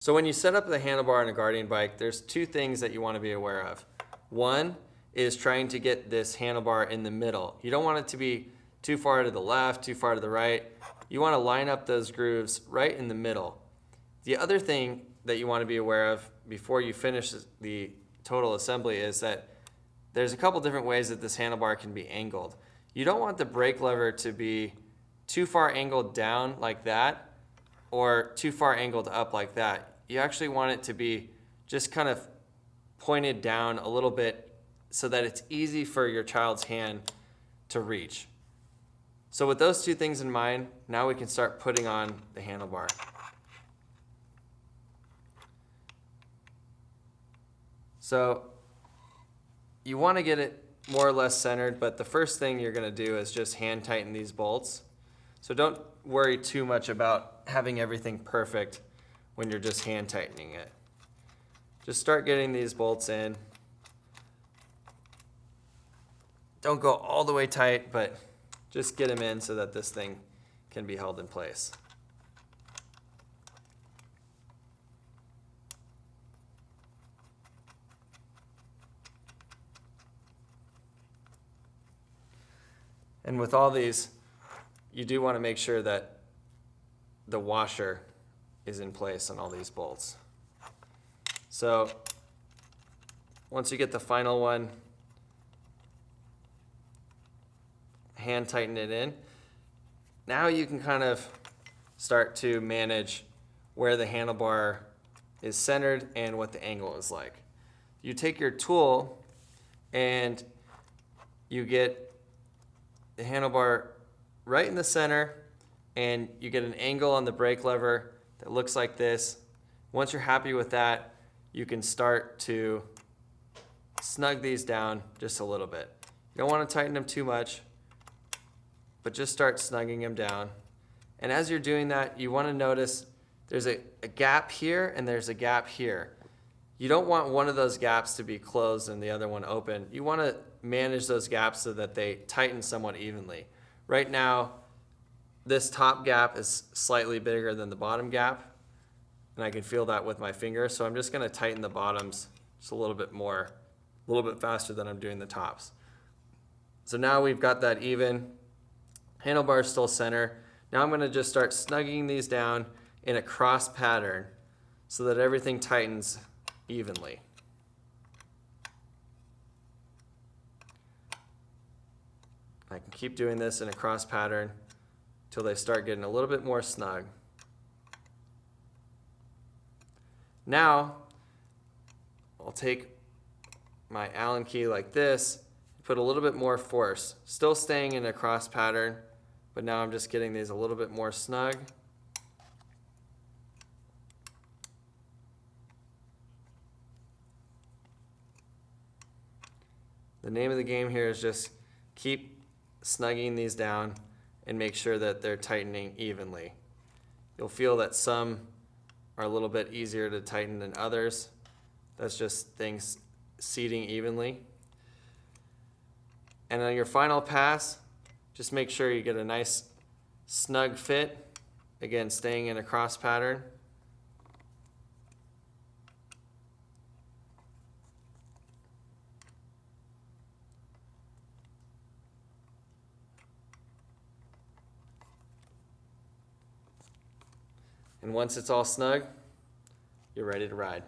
So when you set up the handlebar on a Guardian bike, there's two things that you want to be aware of. One is trying to get this handlebar in the middle. You don't want it to be too far to the left, too far to the right. You want to line up those grooves right in the middle. The other thing that you want to be aware of before you finish the total assembly is that there's a couple different ways that this handlebar can be angled. You don't want the brake lever to be too far angled down like that or too far angled up like that. You actually want it to be just kind of pointed down a little bit so that it's easy for your child's hand to reach. So with those two things in mind, now we can start putting on the handlebar. So you want to get it more or less centered, but the first thing you're going to do is just hand tighten these bolts. So don't worry too much about having everything perfect when you're just hand tightening it. Just start getting these bolts in. Don't go all the way tight, but just get them in so that this thing can be held in place. And with all these, you do want to make sure that the washer is in place on all these bolts. So once you get the final one, hand tighten it in. Now you can kind of start to manage where the handlebar is centered and what the angle is like. You take your tool and you get the handlebar right in the center, and you get an angle on the brake lever that looks like this. Once you're happy with that, you can start to snug these down just a little bit. You don't want to tighten them too much, but just start snugging them down. And as you're doing that, you want to notice there's a gap here and there's a gap here. You don't want one of those gaps to be closed and the other one open. You want to manage those gaps so that they tighten somewhat evenly. Right now, this top gap is slightly bigger than the bottom gap, and I can feel that with my finger, so I'm just going to tighten the bottoms just a little bit more, a little bit faster than I'm doing the tops. So now we've got that even. Handlebar is still center. Now I'm going to just start snugging these down in a cross pattern so that everything tightens evenly. I can keep doing this in a cross pattern till they start getting a little bit more snug. Now I'll take my Allen key like this, put a little bit more force, still staying in a cross pattern, but now I'm just getting these a little bit more snug. The name of the game here is just keep snugging these down and make sure that they're tightening evenly. You'll feel that some are a little bit easier to tighten than others. That's just things seating evenly. And on your final pass, just make sure you get a nice snug fit. Again, staying in a cross pattern. And once it's all snug, you're ready to ride.